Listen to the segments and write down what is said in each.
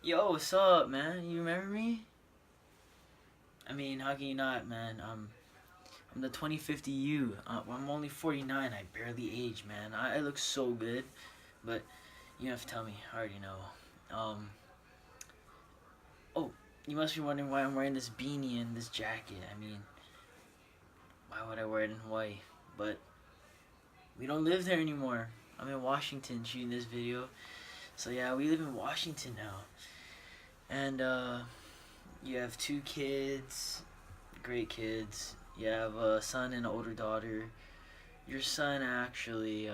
Yo, what's up, man? You remember me? I mean, how can you not, man? I'm the 2050 you. I'm only 49. I barely age, man. I look so good, but you have to tell me. I already know. Oh, you must be wondering why I'm wearing this beanie and this jacket. I mean, why would I wear it in Hawaii? But we don't live there anymore. I'm in Washington shooting this video. So yeah, we live in Washington now. And you have two kids, great kids. You have a son and an older daughter. Your son actually,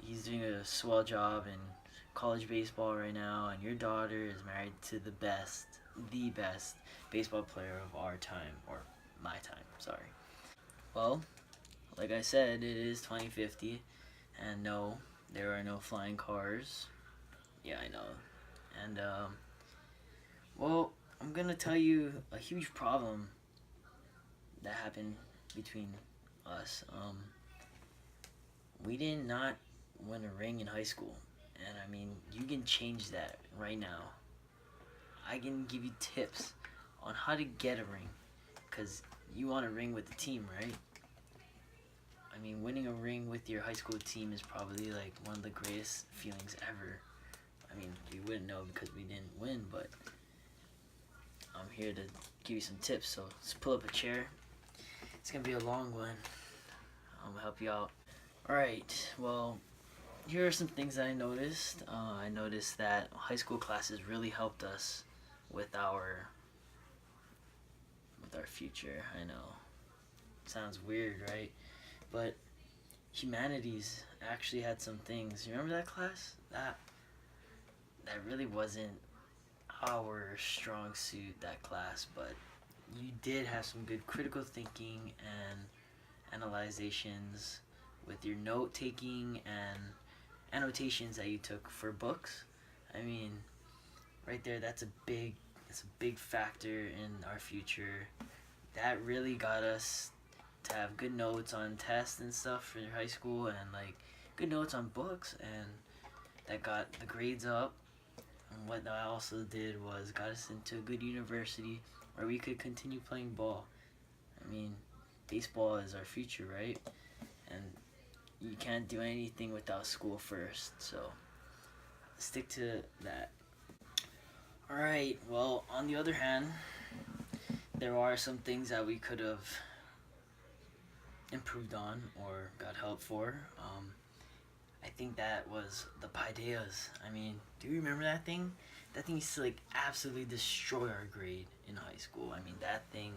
he's doing a swell job in college baseball right now, and your daughter is married to the best baseball player of our time, or my time, sorry. Well, like I said, it is 2050, and no, there are no flying cars. Yeah, I know. And, well, I'm gonna tell you a huge problem that happened between us. We did not win a ring in high school. And I mean, you can change that right now. I can give you tips on how to get a ring. Because you want a ring with the team, right? I mean, winning a ring with your high school team is probably like one of the greatest feelings ever. I mean, you wouldn't know because we didn't win, but I'm here to give you some tips. So let's pull up a chair. It's going to be a long one. I'm going to help you out. Alright, well, here are some things that I noticed. I noticed that high school classes really helped us with our future. I know, sounds weird, right? But humanities actually had some things. You remember that class? That really wasn't our strong suit, that class, but you did have some good critical thinking and analyzations with your note taking and annotations that you took for books. I mean, right there, that's a big factor in our future. That really got us to have good notes on tests and stuff for high school, and like good notes on books, and that got the grades up. And what that also did was got us into a good university where we could continue playing ball. I mean, baseball is our future, right? And you can't do anything without school first, so stick to that. Alright, well, on the other hand, there are some things that we could have improved on or got help for. I think that was the Paideas. I mean, do you remember that thing? That thing used to like absolutely destroy our grade in high school. I mean, that thing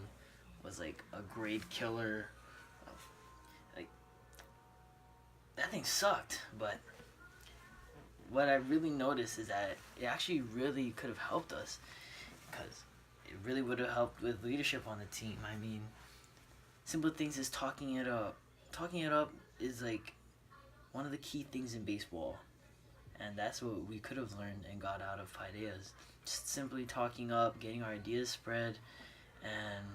was like a grade killer. Like, that thing sucked, but what I really noticed is that it actually really could have helped us, because it really would have helped with leadership on the team. I mean, simple things is talking it up. Talking it up is like one of the key things in baseball, and that's what we could have learned and got out of Paideas. Just simply talking up, getting our ideas spread, and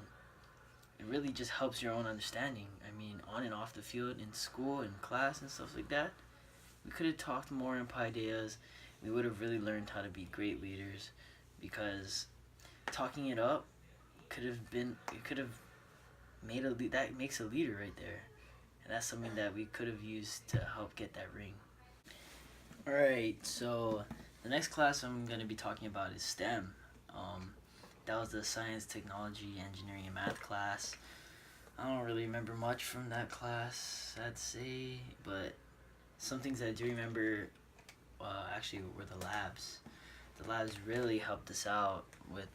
it really just helps your own understanding. I mean, on and off the field, in school, in class, and stuff like that. We could have talked more in Paideas. We would have really learned how to be great leaders, because talking it up could have made that makes a leader right there. And that's something that we could have used to help get that ring. Alright, so the next class I'm going to be talking about is STEM. That was the science, technology, engineering, and math class. I don't really remember much from that class, I'd say, but some things I do remember actually were the labs. The labs really helped us out with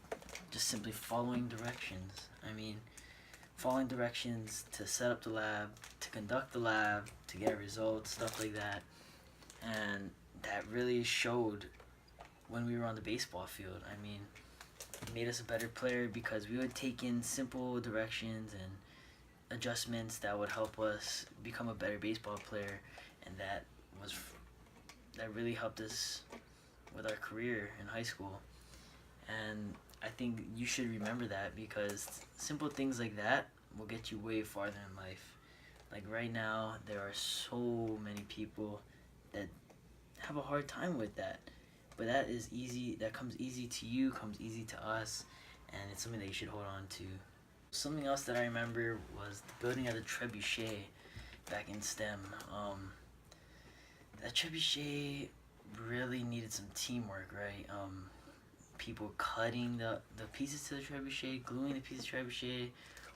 just simply following directions. I mean, following directions to set up the lab, to conduct the lab, to get results, stuff like that. And that really showed when we were on the baseball field. I mean, it made us a better player because we would take in simple directions and adjustments that would help us become a better baseball player, and that really helped us with our career in high school. And I think you should remember that, because simple things like that will get you way farther in life. Like right now, there are so many people that have a hard time with that. but that is easy. That comes easy to you, comes easy to us, and it's something that you should hold on to. Something else that I remember was the building of the trebuchet back in STEM. That trebuchet really needed some teamwork, right? People cutting the pieces to the trebuchet, gluing the pieces to the trebuchet,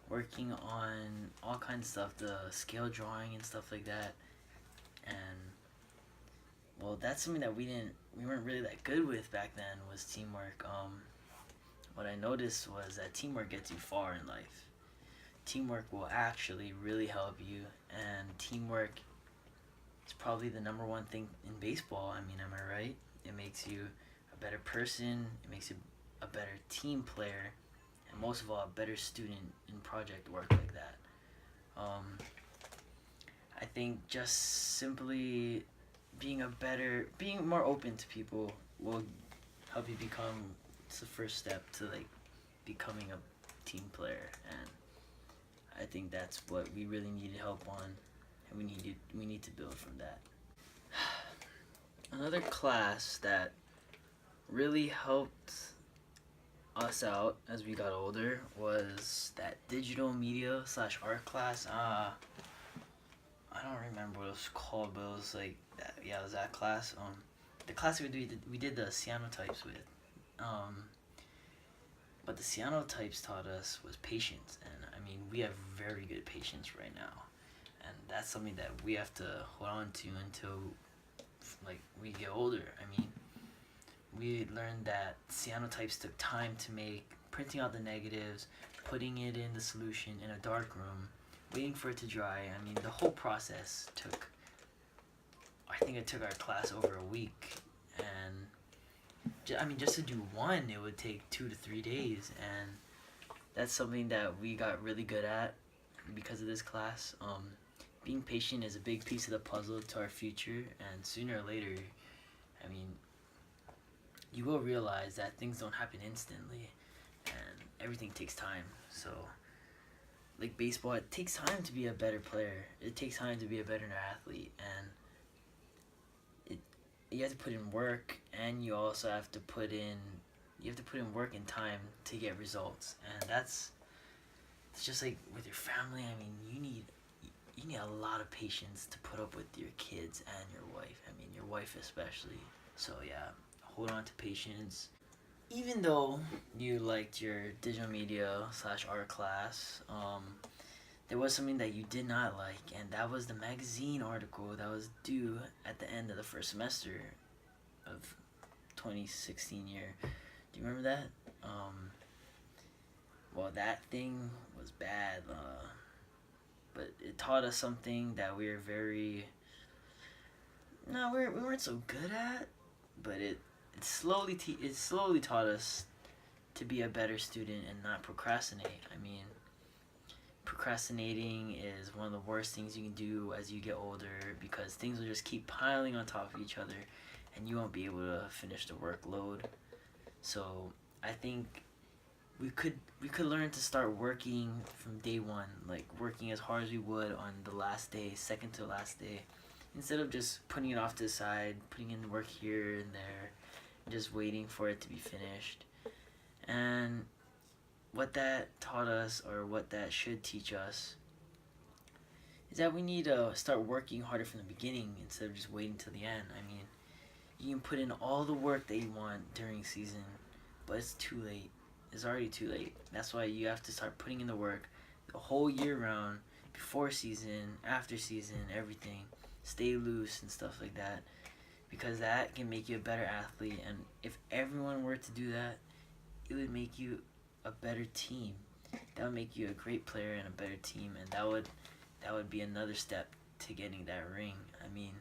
working on all kinds of stuff, the scale drawing and stuff like that. And well, that's something that we weren't really that good with back then, was teamwork. What I noticed was that teamwork gets you far in life. Teamwork will actually really help you, and teamwork is probably the number one thing in baseball. I mean, am I right? It makes you a better person, it makes you a better team player, and most of all, a better student in project work like that. I think just simply being more open to people will help you become. It's the first step to like becoming a team player, and I think that's what we really needed help on, and we need to build from that. Another class that really helped us out as we got older was that digital media / art class. I don't remember what it was called, but it was like that. Yeah, it was that class. The class we did the cyanotypes with. What the cyanotypes taught us was patience, and I mean, we have very good patience right now, and that's something that we have to hold on to until like we get older. I mean, we learned that cyanotypes took time to make, printing out the negatives, putting it in the solution in a dark room, waiting for it to dry. I mean, the whole process took, I think it took our class over a week, and I mean, just to do one, it would take 2 to 3 days, and that's something that we got really good at because of this class. Being patient is a big piece of the puzzle to our future, and sooner or later, I mean, you will realize that things don't happen instantly, and everything takes time. So, like baseball, it takes time to be a better player. It takes time to be a better athlete, and you have to put in work, and you also have to put in work and time to get results. And it's just like with your family. I mean, you need a lot of patience to put up with your kids and your wife. I mean, your wife especially. So yeah, hold on to patience. Even though you liked your digital media / art class, there was something that you did not like, and that was the magazine article that was due at the end of the first semester of 2016 year. Do you remember that? Well, that thing was bad, but it taught us something that we were we weren't so good at, but it slowly taught us to be a better student and not procrastinate. I mean, procrastinating is one of the worst things you can do as you get older, because things will just keep piling on top of each other and you won't be able to finish the workload. So I think we could learn to start working from day one, like working as hard as we would on the last day, second to last day, instead of just putting it off to the side, putting in the work here and there, just waiting for it to be finished. And what that taught us, or what that should teach us, is that we need to start working harder from the beginning instead of just waiting till the end. I mean, you can put in all the work that you want during season, but it's too late. It's already too late. That's why you have to start putting in the work the whole year round, before season, after season, everything. Stay loose and stuff like that, because that can make you a better athlete. And if everyone were to do that, it would make you a better team. That would make you a great player and a better team, and that would be another step to getting that ring. I mean,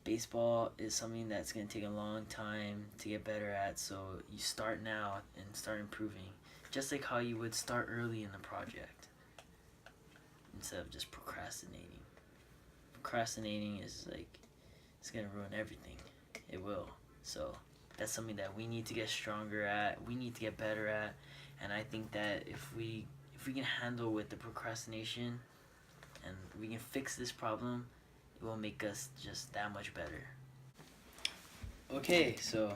baseball is something that's going to take a long time to get better at, so you start now and start improving, just like how you would start early in the project instead of just procrastinating. Procrastinating is like, it's going to ruin everything. It will. So that's something that we need to get stronger at, we need to get better at, and I think that if we can handle with the procrastination and we can fix this problem, it will make us just that much better. Okay, so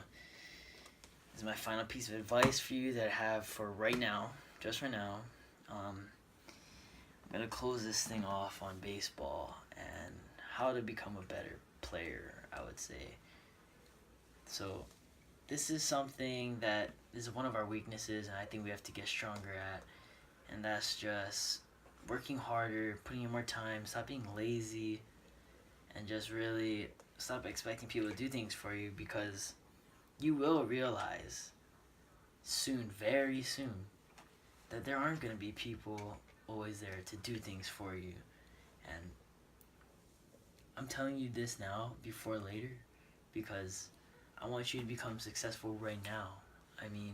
this is my final piece of advice for you that I have for right now, just right now. I'm gonna close this thing off on baseball and how to become a better player, I would say. So, this is something that is one of our weaknesses, and I think we have to get stronger at, and that's just working harder, putting in more time, stop being lazy, and just really stop expecting people to do things for you, because you will realize soon, very soon, that there aren't going to be people always there to do things for you. And I'm telling you this now before later because I want you to become successful right now. I mean,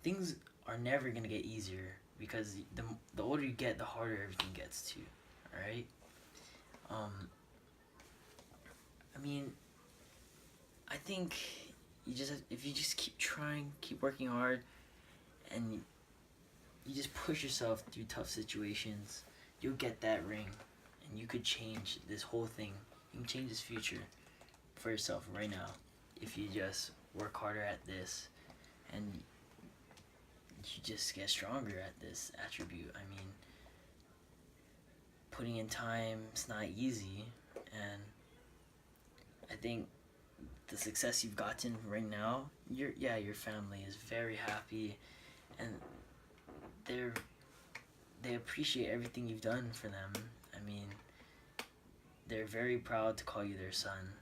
things are never going to get easier because the older you get, the harder everything gets to. Alright? I mean, I think if you just keep trying, keep working hard, and you just push yourself through tough situations, you'll get that ring, and you could change this whole thing. You can change this future for yourself right now if you just work harder at this and you just get stronger at this attribute. I mean, putting in time is not easy, and I think the success you've gotten right now, your family is very happy, and they appreciate everything you've done for them. I mean, they're very proud to call you their son.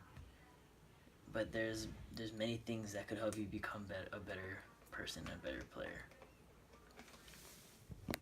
But there's many things that could help you become a better person, a better player.